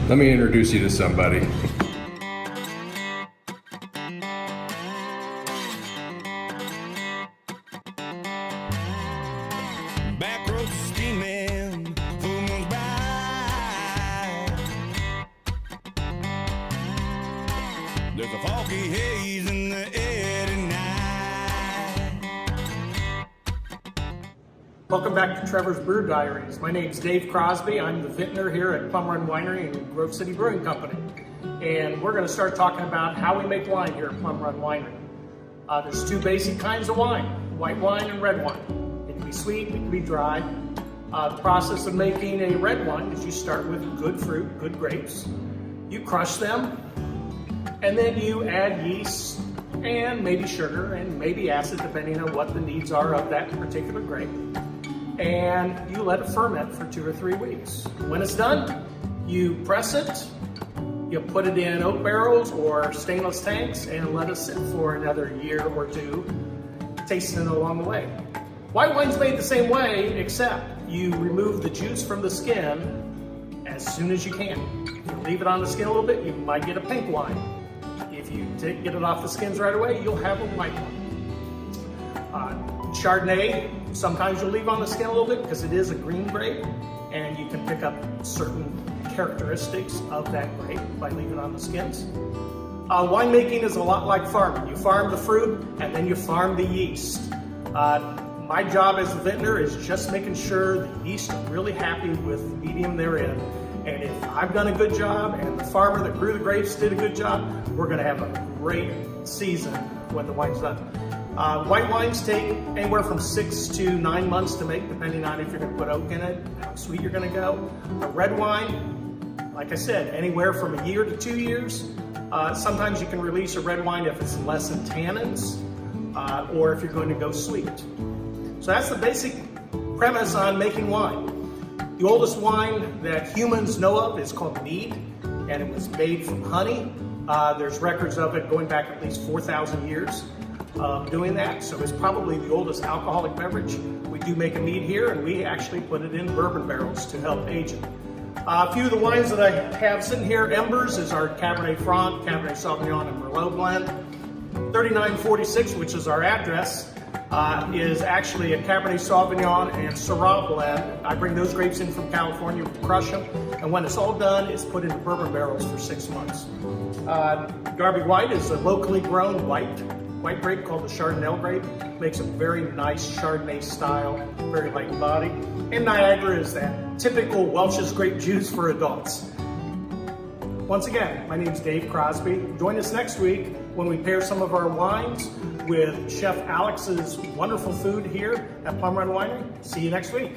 Let me introduce you to somebody. Back roads steaming, full moon's bright. There's a foggy haze in the air tonight. Welcome back to Trevor's Brew Diaries. My name's Dave Crosby. I'm the vintner here at Plum Winery and Grove City Brewing Company. And we're going to start talking about how we make wine here at Plum Winery. There's two basic kinds of wine, white wine and red wine. It can be sweet, it can be dry. The process of making a red wine is you start with good fruit, good grapes. You crush them, and then you add yeast and maybe sugar and maybe acid, depending on what the needs are of that particular grape. And you let it ferment for 2 or 3 weeks. When it's done, you press it, you put it in oak barrels or stainless tanks and let it sit for another year or two, tasting it along the way. White wine's made the same way, except you remove the juice from the skin as soon as you can. If you leave it on the skin a little bit, you might get a pink wine. If you get it off the skins right away, you'll have a white one. Chardonnay, sometimes you'll leave on the skin a little bit because it is a green grape, and you can pick up certain characteristics of that grape by leaving it on the skins. Winemaking is a lot like farming. You farm the fruit and then you farm the yeast. My job as a vintner is just making sure the yeast are really happy with the medium they're in. And if I've done a good job and the farmer that grew the grapes did a good job, we're going to have a great season when the wine's done. White wines take anywhere from 6 to 9 months to make, depending on if you're going to put oak in it, how sweet you're going to go. A red wine, like I said, anywhere from a year to 2 years. Sometimes you can release a red wine if it's less in tannins, or if you're going to go sweet. So that's the basic premise on making wine. The oldest wine that humans know of is called mead, and it was made from honey. There's records of it going back at least 4,000 years of doing that, so it's probably the oldest alcoholic beverage. We do make a mead here, and we actually put it in bourbon barrels to help age it. A few of the wines that I have sitting here, Embers is our Cabernet Franc, Cabernet Sauvignon, and Merlot blend. 3946, which is our address, is actually a Cabernet Sauvignon and Syrah blend. I bring those grapes in from California, crush them, and when it's all done, it's put into bourbon barrels for 6 months. Darby White is a locally grown white grape called the Chardonnay grape. Makes a very nice Chardonnay style, very light body. And Niagara is that typical Welch's grape juice for adults. Once again, my name is Dave Crosby. Join us next week when we pair some of our wines with Chef Alex's wonderful food here at Plum Winery. See you next week.